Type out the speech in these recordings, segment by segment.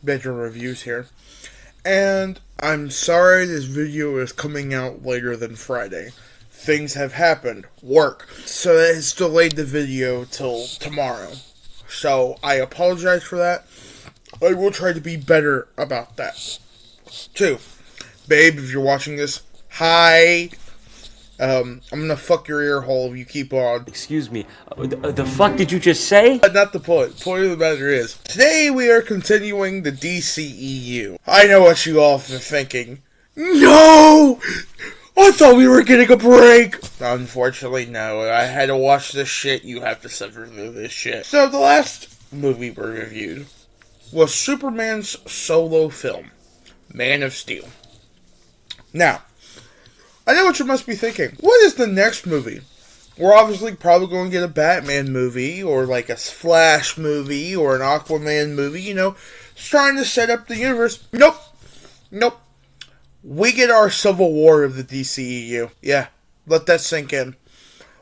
bedroom reviews here. And I'm sorry this video is coming out later than Friday. Things have happened. Work. So it has delayed the video till tomorrow. So I apologize for that. I will try to be better about that. 2. Babe, if you're watching this, hi. I'm gonna fuck your ear hole if you keep on. Excuse me, the fuck did you just say? But not the point. Point of the matter is, today we are continuing the DCEU. I know what you all are thinking. No! I thought we were getting a break! Unfortunately, no. I had to watch this shit. You have to suffer through this shit. So, the last movie we reviewed was Superman's solo film, Man of Steel. Now, I know what you must be thinking. What is the next movie? We're obviously probably going to get a Batman movie, or like a Flash movie, or an Aquaman movie, it's trying to set up the universe. Nope. We get our Civil War of the DCEU. Yeah, let that sink in.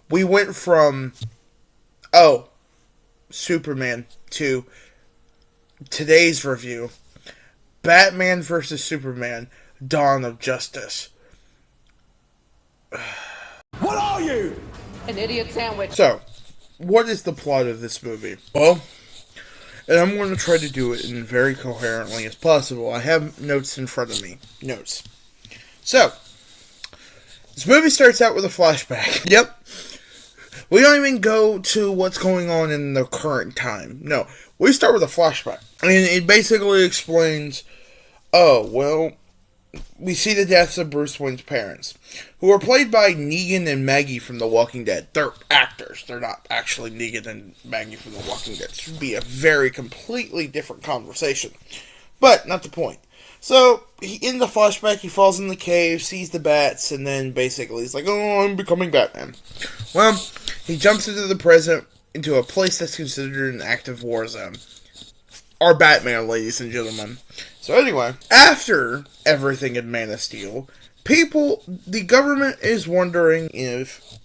We went from, Superman, to today's review, Batman vs. Superman, Dawn of Justice. What are you? An idiot sandwich. So, what is the plot of this movie? Well, and I'm going to try to do it in very coherently as possible. I have notes in front of me. Notes. So, this movie starts out with a flashback. Yep. We don't even go to what's going on in the current time. No. We start with a flashback. And it basically explains, we see the deaths of Bruce Wayne's parents, who are played by Negan and Maggie from The Walking Dead. They're actors. They're not actually Negan and Maggie from The Walking Dead. It should be a very completely different conversation. But, not the point. So, in the flashback, he falls in the cave, sees the bats, and then basically he's like, I'm becoming Batman. Well, he jumps into the present, into a place that's considered an active war zone. Our Batman, ladies and gentlemen. So anyway, after everything in Man of Steel, the government is wondering if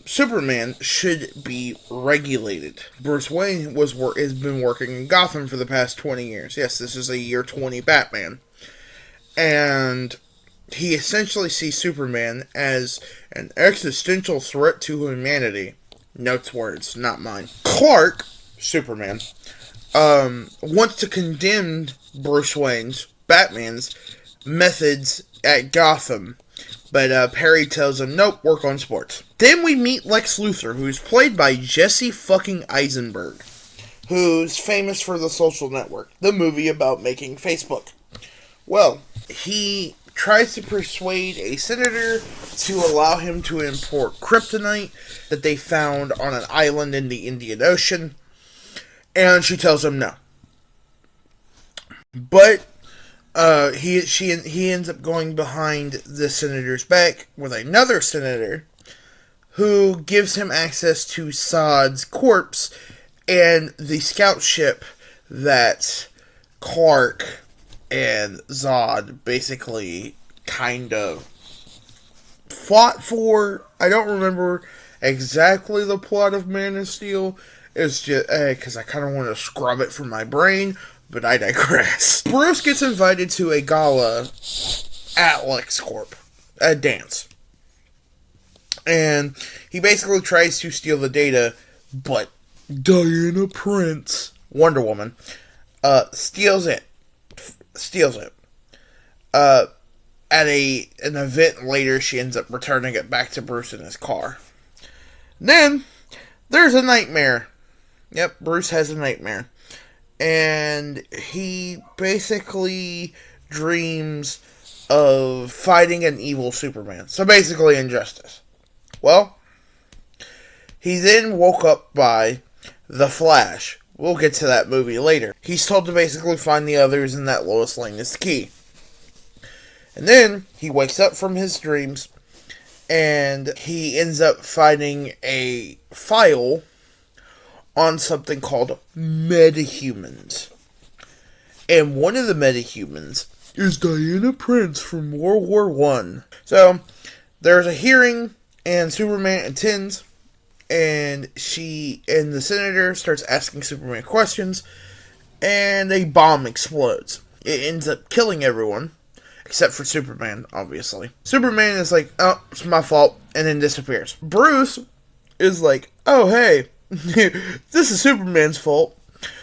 Superman should be regulated. Bruce Wayne has been working in Gotham for the past 20 years. Yes, this is a year 20 Batman. And he essentially sees Superman as an existential threat to humanity. Notes words, not mine. Clark, Superman, wants to condemn Bruce Wayne's, Batman's, methods at Gotham. But Perry tells him, nope, work on sports. Then we meet Lex Luthor, who's played by Jesse fucking Eisenberg, who's famous for The Social Network, the movie about making Facebook. Well, he tries to persuade a senator to allow him to import kryptonite that they found on an island in the Indian Ocean, and she tells him no. But he ends up going behind the senator's back with another senator who gives him access to Zod's corpse and the scout ship that Clark and Zod basically kind of fought for. I don't remember exactly the plot of Man of Steel. It's just because I kind of want to scrub it from my brain, but I digress. Bruce gets invited to a gala at LexCorp, a dance. And he basically tries to steal the data, but Diana Prince, Wonder Woman, steals it. At an event later, she ends up returning it back to Bruce in his car. Then, there's a nightmare. Yep, Bruce has a nightmare. And he basically dreams of fighting an evil Superman. So basically Injustice. Well, he then woke up by The Flash. We'll get to that movie later. He's told to basically find the others and that Lois Lane is key. And then he wakes up from his dreams and he ends up finding a file on something called metahumans. And one of the metahumans is Diana Prince from World War I. So, there's a hearing, and Superman attends, and the senator starts asking Superman questions, and a bomb explodes. It ends up killing everyone, except for Superman, obviously. Superman is like, oh, it's my fault, and then disappears. Bruce is like, oh, hey, this is Superman's fault.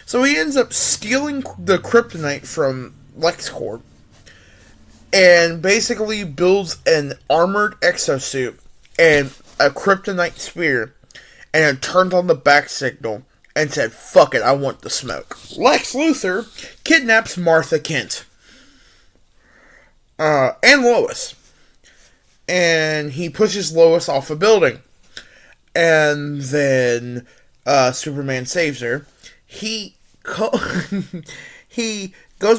So he ends up stealing the kryptonite from LexCorp, and basically builds an armored exosuit and a kryptonite spear, and it turned on the back signal and said, fuck it, I want the smoke. Lex Luthor kidnaps Martha Kent. And Lois. And he pushes Lois off a building. And then Superman saves her. He goes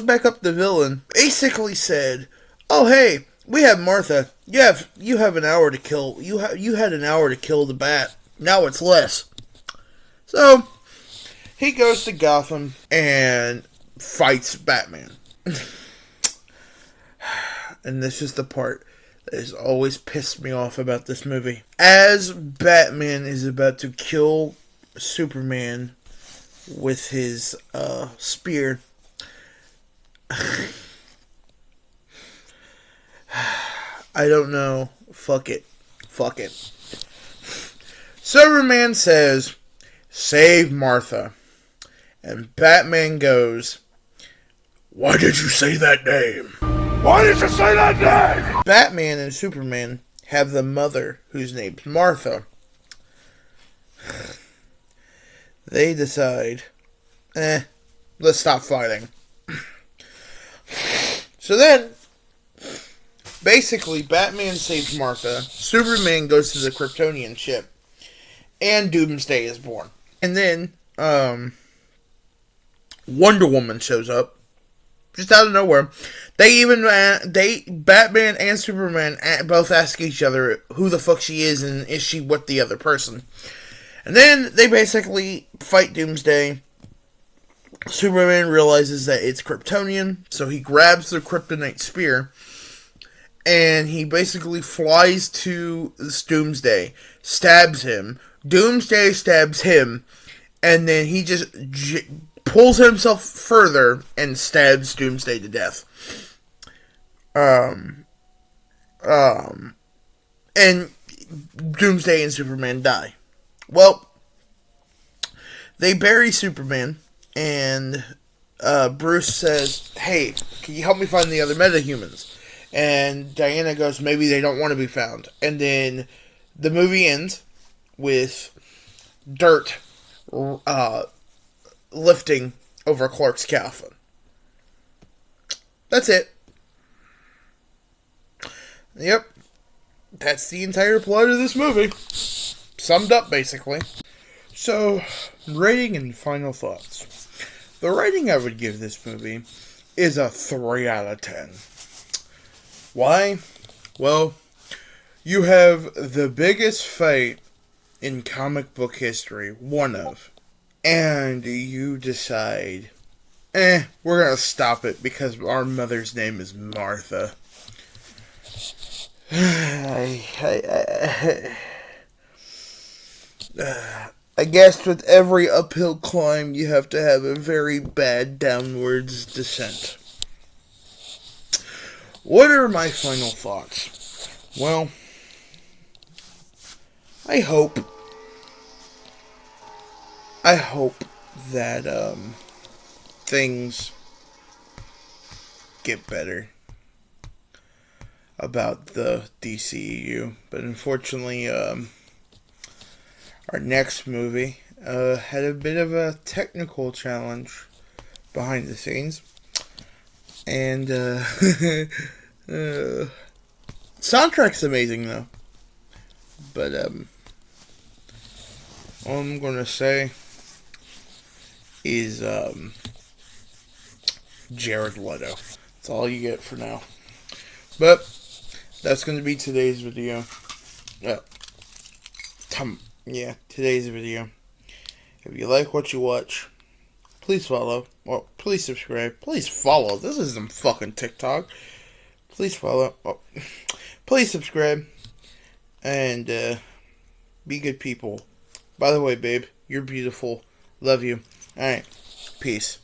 back up to the villain. Basically said, oh hey, we have Martha. You have an hour to kill. You had an hour to kill the bat. Now it's less. So he goes to Gotham and fights Batman. And this is the part that has always pissed me off about this movie. As Batman is about to kill Superman with his spear, I don't know. Fuck it. Superman says, save Martha. And Batman goes, why did you say that name? Why did you say that name? Batman and Superman have the mother, whose name's Martha. They decide, let's stop fighting. So then, basically, Batman saves Martha, Superman goes to the Kryptonian ship, and Doomsday is born. And then, Wonder Woman shows up, just out of nowhere. Batman and Superman both ask each other who the fuck she is and is she with the other person. And then they basically fight Doomsday. Superman realizes that it's Kryptonian, so he grabs the kryptonite spear, and he basically flies to Doomsday, stabs him. Doomsday stabs him, and then he just pulls himself further and stabs Doomsday to death. And Doomsday and Superman die. Well, they bury Superman, and Bruce says, hey, can you help me find the other metahumans? And Diana goes, maybe they don't want to be found. And then the movie ends with dirt lifting over Clark's coffin. That's it. Yep. That's the entire plot of this movie. Summed up, basically. So, rating and final thoughts. The rating I would give this movie is a 3 out of 10. Why? Well, you have the biggest fight in comic book history, one of, and you decide, we're gonna stop it because our mother's name is Martha. I guess with every uphill climb, you have to have a very bad downwards descent. What are my final thoughts? Well, I hope that things get better about the DCEU, but unfortunately, our next movie had a bit of a technical challenge behind the scenes, and soundtrack's amazing though. But all I'm gonna say is Jared Leto. That's all you get for now. But that's gonna be today's video. Today's video. If you like what you watch, please follow. Well, please subscribe. Please follow. This isn't fucking TikTok. Please follow. Please subscribe. And be good people. By the way, babe, you're beautiful. Love you. Alright. Peace.